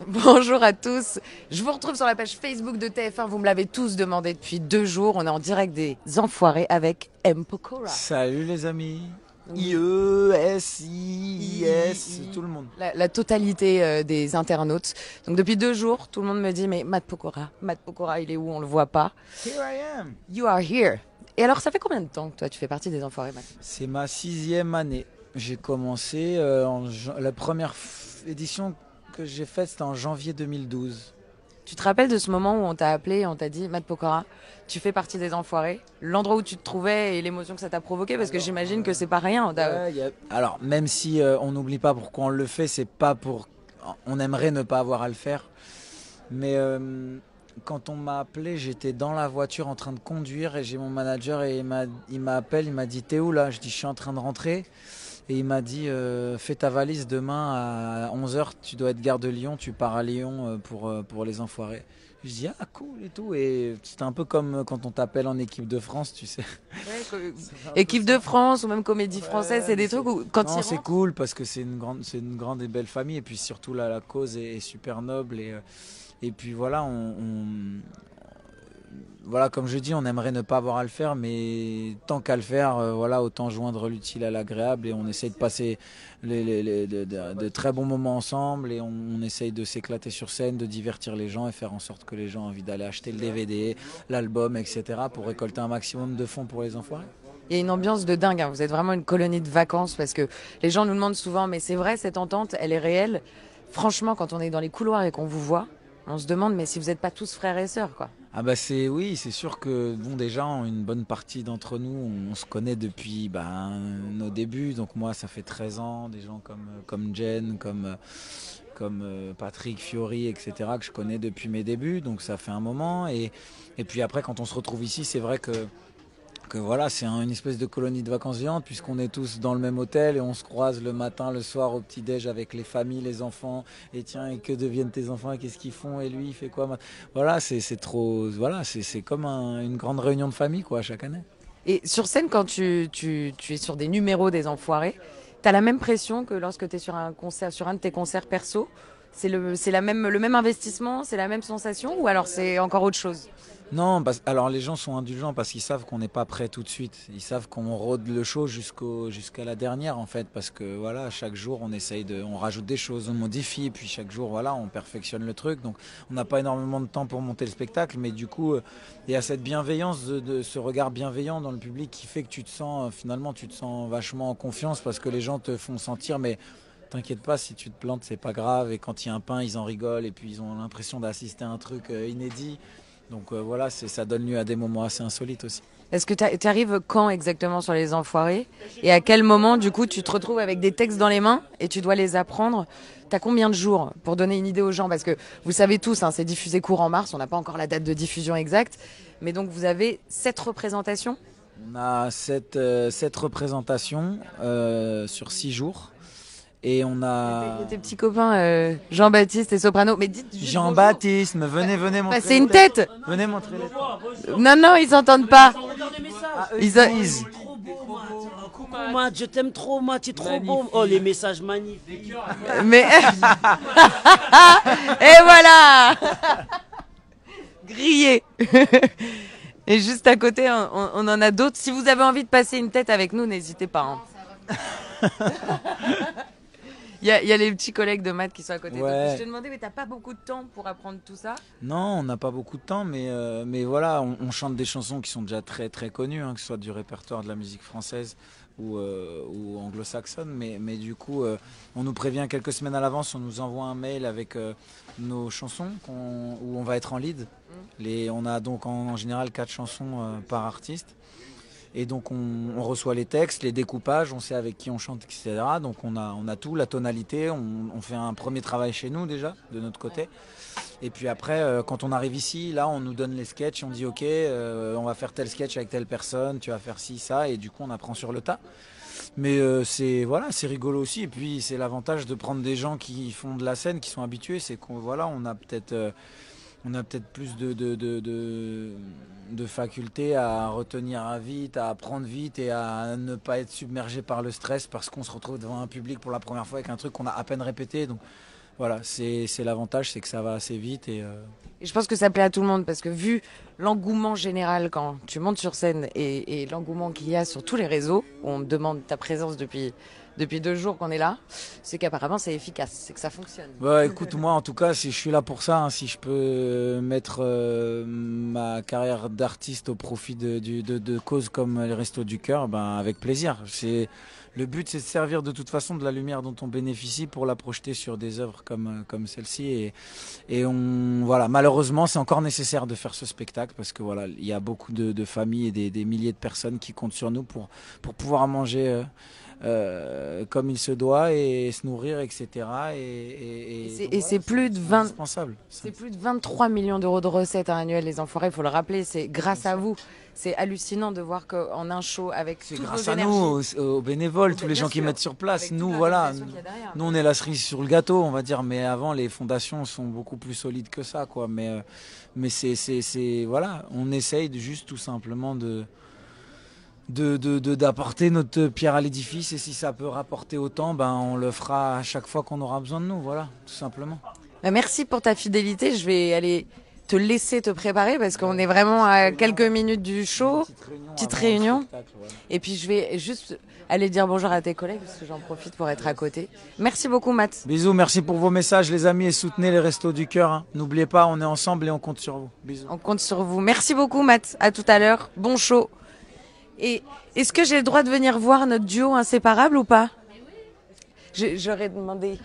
Bonjour à tous. Je vous retrouve sur la page Facebook de TF1. Vous me l'avez tous demandé depuis 2 jours. On est en direct des Enfoirés avec M. Pokora. Salut les amis. Oui. IE, S, I, S, tout le monde. La totalité des internautes. Donc depuis 2 jours, tout le monde me dit mais Matt Pokora, il est où? On le voit pas. Here I am. You are here. Et alors, ça fait combien de temps que toi tu fais partie des Enfoirés, Matt? C'est ma 6e année. J'ai commencé, la première édition que j'ai faite, c'était en janvier 2012. Tu te rappelles de ce moment où on t'a appelé et on t'a dit Matt Pokora, tu fais partie des Enfoirés, l'endroit où tu te trouvais et l'émotion que ça t'a provoqué, parce que j'imagine que c'est pas rien. Ouais, alors, même si on n'oublie pas pourquoi on le fait, c'est pas pour. On aimerait ne pas avoir à le faire. Mais quand on m'a appelé, j'étais dans la voiture en train de conduire et j'ai mon manager et il m'a appelé, il m'a dit t'es où là? Je dis je suis en train de rentrer. Et il m'a dit fais ta valise demain à 11h, tu dois être gare de Lyon, tu pars à Lyon pour les Enfoirés. Je dis ah cool et tout. Et c'était un peu comme quand on t'appelle en équipe de France, tu sais. Équipe de France ou même Comédie Française, c'est Mais des trucs où quand non, ils c'est rentrent. cool parce que c'est une grande et belle famille. Et puis surtout la cause est super noble. Et puis voilà, voilà, comme je dis, on aimerait ne pas avoir à le faire, mais tant qu'à le faire, voilà, autant joindre l'utile à l'agréable et on essaye de passer de très bons moments ensemble et on essaye de s'éclater sur scène, de divertir les gens et faire en sorte que les gens aient envie d'aller acheter le DVD, l'album, etc. pour récolter un maximum de fonds pour les Enfoirés. Il y a une ambiance de dingue, hein. Vous êtes vraiment une colonie de vacances parce que les gens nous demandent souvent, mais c'est vrai, cette entente, elle est réelle. Franchement, quand on est dans les couloirs et qu'on vous voit, on se demande, mais si vous n'êtes pas tous frères et sœurs, quoi. Ah bah oui, c'est sûr que bon déjà une bonne partie d'entre nous, on se connaît depuis nos débuts. Donc moi ça fait 13 ans, des gens comme Jen, comme Patrick Fiori, etc. que je connais depuis mes débuts. Donc ça fait un moment et puis après quand on se retrouve ici, c'est vrai que voilà, c'est une espèce de colonie de vacances géante puisqu'on est tous dans le même hôtel et on se croise le matin, le soir au petit-déj avec les familles, les enfants. Et tiens, et que deviennent tes enfants et qu'est-ce qu'ils font et lui, il fait quoi? Voilà, c'est trop. Voilà, c'est comme une grande réunion de famille quoi, chaque année. Et sur scène, quand tu es sur des numéros des Enfoirés, t'as la même pression que lorsque tu es sur un concert, sur un de tes concerts perso. Le même investissement, c'est la même sensation ou alors c'est encore autre chose? Non, alors les gens sont indulgents parce qu'ils savent qu'on n'est pas prêt tout de suite. Ils savent qu'on rôde le show jusqu'à la dernière en fait, parce que voilà, chaque jour on rajoute des choses, on modifie, et puis chaque jour voilà, on perfectionne le truc. Donc on n'a pas énormément de temps pour monter le spectacle, mais du coup il y a cette bienveillance, de ce regard bienveillant dans le public qui fait que tu te sens finalement tu te sens vachement en confiance parce que les gens te font sentir mais t'inquiète pas, si tu te plantes, c'est pas grave. Et quand il y a un pain, ils en rigolent et puis ils ont l'impression d'assister à un truc inédit. Donc voilà, ça donne lieu à des moments assez insolites aussi. Est-ce que tu arrives quand exactement sur les Enfoirés? Et à quel moment, du coup, tu te retrouves avec des textes dans les mains et tu dois les apprendre? T'as combien de jours pour donner une idée aux gens? Parce que vous savez tous, hein, c'est diffusé courant mars, on n'a pas encore la date de diffusion exacte. Mais donc vous avez 7 représentations? On a sept représentations sur 6 jours. Et on a Tes petits copains Jean-Baptiste et Soprano. Mais dites juste bonjour. Jean-Baptiste, venez montrer Passez les une têtes. tête. Venez montrer les têtes. Non, non, ils s'entendent pas. Ils ont- Disent. Trop beau, Matt. Coucou, Matt. Je t'aime trop, Matt. Tu es trop beau. Oh, les messages magnifiques. Mais et voilà. Grillé. Et juste à côté, on en a d'autres. Si vous avez envie de passer une tête avec nous, n'hésitez pas, hein. Il y a les petits collègues de maths qui sont à côté. Ouais. Donc, je te demandais, mais t'as pas beaucoup de temps pour apprendre tout ça? Non, on n'a pas beaucoup de temps, mais voilà, on chante des chansons qui sont déjà très très connues, hein, que ce soit du répertoire de la musique française ou anglo-saxonne. Mais du coup, on nous prévient quelques semaines à l'avance, on nous envoie un mail avec nos chansons où on va être en lead. On a donc en général 4 chansons par artiste. Et donc on reçoit les textes, les découpages, on sait avec qui on chante, etc. Donc on a tout, la tonalité, on fait un premier travail chez nous déjà, de notre côté. Et puis après, quand on arrive ici, là on nous donne les sketchs, on dit ok, on va faire tel sketch avec telle personne, tu vas faire ci, ça, et du coup on apprend sur le tas. Mais c'est rigolo aussi. Et puis c'est l'avantage de prendre des gens qui font de la scène, qui sont habitués, c'est qu'on voilà, on a peut-être plus de faculté à retenir vite, à apprendre vite et à ne pas être submergé par le stress parce qu'on se retrouve devant un public pour la première fois avec un truc qu'on a à peine répété. Donc voilà, c'est l'avantage, c'est que ça va assez vite Et je pense que ça plaît à tout le monde parce que vu l'engouement général quand tu montes sur scène et l'engouement qu'il y a sur tous les réseaux, où on me demande ta présence depuis 2 jours qu'on est là, c'est qu'apparemment c'est efficace, c'est que ça fonctionne. Bah, écoute, moi en tout cas, si je suis là pour ça, hein, si je peux mettre ma carrière d'artiste au profit de causes comme les Restos du Cœur, ben, avec plaisir. Le but, c'est de servir de toute façon de la lumière dont on bénéficie pour la projeter sur des œuvres comme celle-ci. Et voilà, malheureusement, c'est encore nécessaire de faire ce spectacle parce que voilà, il y a beaucoup de familles et des milliers de personnes qui comptent sur nous pour pouvoir manger comme il se doit et se nourrir, etc. Et c'est plus de 20, indispensable. C'est plus de 23 millions d'euros de recettes annuelles, les Enfoirés, il faut le rappeler, c'est grâce à vous. C'est hallucinant de voir qu'en un show, avec c'est toutes grâce vos à énergies, nous, aux bénévoles, tous les bien gens qui sûr, mettent sur place. avec Nous, toute voilà, l'organisation qu'il y a derrière. nous on est la cerise sur le gâteau, on va dire. Mais avant, les fondations sont beaucoup plus solides que ça, quoi. Mais c'est voilà, on essaye juste tout simplement d'apporter notre pierre à l'édifice et si ça peut rapporter autant, ben on le fera à chaque fois qu'on aura besoin de nous, voilà, tout simplement. Bah, merci pour ta fidélité, je vais aller te laisser te préparer parce qu'on est vraiment à quelques minutes du show, petite réunion. Et puis je vais juste aller dire bonjour à tes collègues parce que j'en profite pour être à côté. Merci beaucoup Matt. Bisous, merci pour vos messages les amis et soutenez les Restos du Cœur, hein. N'oubliez pas, on est ensemble et on compte sur vous. Bisous. On compte sur vous. Merci beaucoup Matt, à tout à l'heure, bon show. Et est-ce que j'ai le droit de venir voir notre duo inséparable ou pas? J'aurais demandé.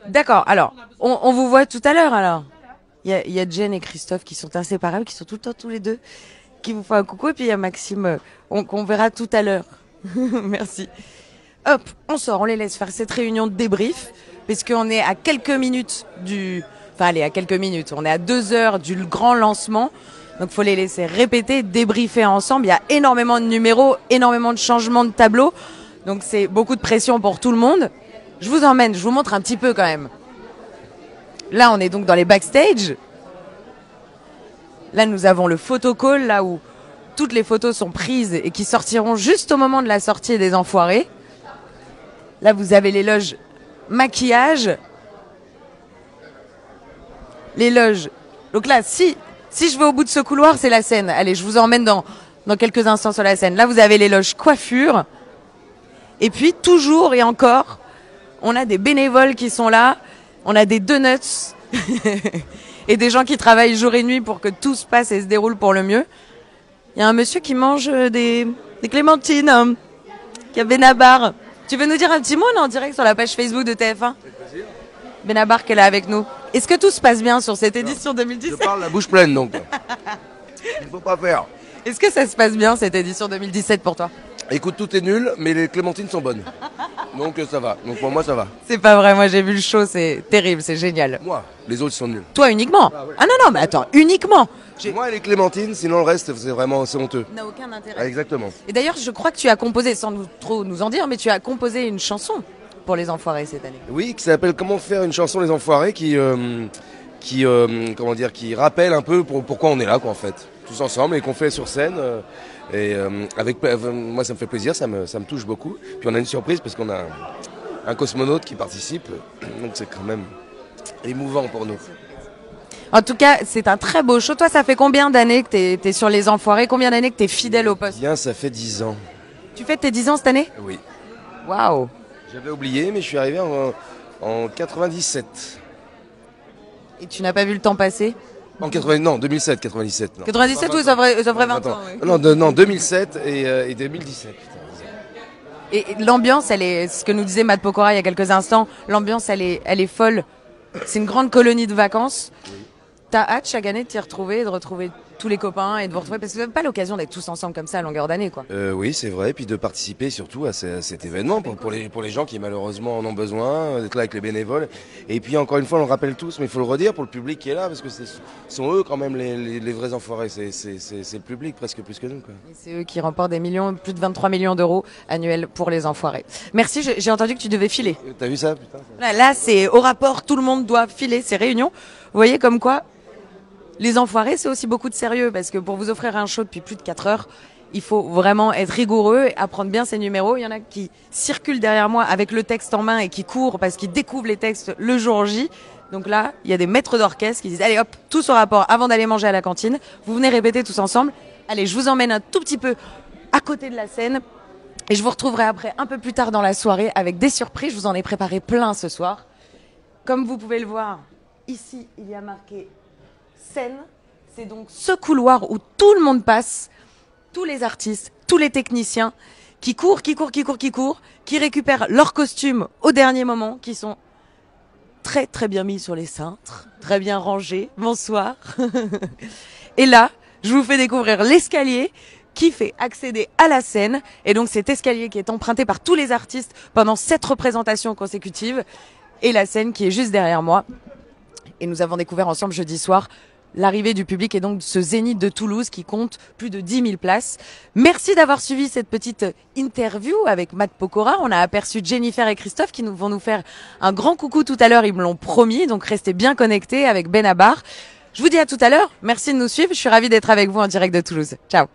D'accord, alors, on vous voit tout à l'heure alors. Il y a Jen et Christophe qui sont inséparables, qui sont tout le temps tous les deux, qui vous font un coucou, et puis il y a Maxime qu'on verra tout à l'heure. Merci. Hop, on sort, on les laisse faire cette réunion de débrief, puisqu'on est à quelques minutes Enfin, allez, à quelques minutes, on est à 2 heures du grand lancement. Donc faut les laisser répéter, débriefer ensemble. Il y a énormément de numéros, énormément de changements de tableau. Donc c'est beaucoup de pression pour tout le monde. Je vous emmène, je vous montre un petit peu quand même. Là, on est donc dans les backstage. Là, nous avons le photocall, là où toutes les photos sont prises et qui sortiront juste au moment de la sortie des Enfoirés. Là, vous avez les loges maquillage. Les loges. Donc là, si je vais au bout de ce couloir, c'est la scène. Allez, je vous emmène dans quelques instants sur la scène. Là, vous avez les loges coiffure. Et puis, toujours et encore, on a des bénévoles qui sont là. On a des donuts. Et des gens qui travaillent jour et nuit pour que tout se passe et se déroule pour le mieux. Il y a un monsieur qui mange des clémentines, qui a Benabar. Tu veux nous dire un petit mot, en direct sur la page Facebook de TF1 ? Benabar qui est là avec nous. Est-ce que tout se passe bien sur cette édition 2017 ? Je parle la bouche pleine donc. Il ne faut pas faire. Est-ce que ça se passe bien cette édition 2017 pour toi ? Écoute, tout est nul, mais les clémentines sont bonnes. Donc ça va. Donc pour moi ça va. C'est pas vrai, moi j'ai vu le show, c'est terrible, c'est génial. Moi, les autres sont nuls. Toi uniquement ? Ah non, mais attends, uniquement. Moi les clémentines, sinon le reste c'est honteux. N'a aucun intérêt. Ah, exactement. Et d'ailleurs, je crois que tu as composé, sans trop nous en dire, mais tu as composé une chanson pour les Enfoirés cette année. Oui, qui s'appelle Comment faire une chanson les Enfoirés qui rappelle un peu pourquoi on est là quoi en fait. Tous ensemble et qu'on fait sur scène. Moi ça me fait plaisir, ça me touche beaucoup. Puis on a une surprise parce qu'on a un cosmonaute qui participe, donc c'est quand même émouvant pour nous. En tout cas, c'est un très beau show. Toi, ça fait combien d'années que t'es sur les Enfoirés ? Combien d'années que t'es fidèle au poste ? Bien, ça fait 10 ans. Tu fêtes tes 10 ans cette année ? Oui. Waouh ! J'avais oublié, mais je suis arrivé en 97. Et tu n'as pas vu le temps passer ? Non, 2007, 97. Non. 97, oui, ça ferait 20 ans. Oui. Non, 2007 et 2017. Et l'ambiance, c'est ce que nous disait Matt Pokora il y a quelques instants, l'ambiance, elle est folle. C'est une grande colonie de vacances. Oui. T'as hâte chaque année de t'y retrouver, de retrouver tous les copains et de vous retrouver, parce que vous n'avez pas l'occasion d'être tous ensemble comme ça à longueur d'année, quoi. Oui, c'est vrai, et puis de participer surtout à cet événement pour les gens qui malheureusement en ont besoin, d'être là avec les bénévoles. Et puis encore une fois, on le rappelle tous, mais il faut le redire pour le public qui est là, parce que ce sont eux quand même les vrais enfoirés, c'est le public presque plus que nous, quoi. Et c'est eux qui remportent des millions, plus de 23 millions d'euros annuels pour les Enfoirés. Merci, j'ai entendu que tu devais filer. T'as vu ça, putain Là, c'est au rapport, tout le monde doit filer ces réunions. Vous voyez comme quoi les Enfoirés, c'est aussi beaucoup de sérieux, parce que pour vous offrir un show depuis plus de 4 heures, Il faut vraiment être rigoureux et apprendre bien ses numéros. Il y en a qui circulent derrière moi avec le texte en main et qui courent parce qu'ils découvrent les textes le jour J. Donc là, il y a des maîtres d'orchestre qui disent allez hop, tous au rapport avant d'aller manger à la cantine. Vous venez répéter tous ensemble. Allez, je vous emmène un tout petit peu à côté de la scène. Et je vous retrouverai après un peu plus tard dans la soirée avec des surprises. Je vous en ai préparé plein ce soir. Comme vous pouvez le voir, ici, il y a marqué scène. C'est donc ce couloir où tout le monde passe, tous les artistes, tous les techniciens qui courent, qui récupèrent leurs costumes au dernier moment, qui sont très très bien mis sur les cintres, très bien rangés. Bonsoir. Et là, je vous fais découvrir l'escalier qui fait accéder à la scène. Et donc cet escalier qui est emprunté par tous les artistes pendant 7 représentations consécutives. Et la scène qui est juste derrière moi. Et nous avons découvert ensemble jeudi soir l'arrivée du public et donc ce Zénith de Toulouse qui compte plus de 10 000 places. Merci d'avoir suivi cette petite interview avec Matt Pokora. On a aperçu Jennifer et Christophe qui vont nous faire un grand coucou tout à l'heure. Ils me l'ont promis, donc restez bien connectés avec Benabar. Je vous dis à tout à l'heure. Merci de nous suivre. Je suis ravie d'être avec vous en direct de Toulouse. Ciao.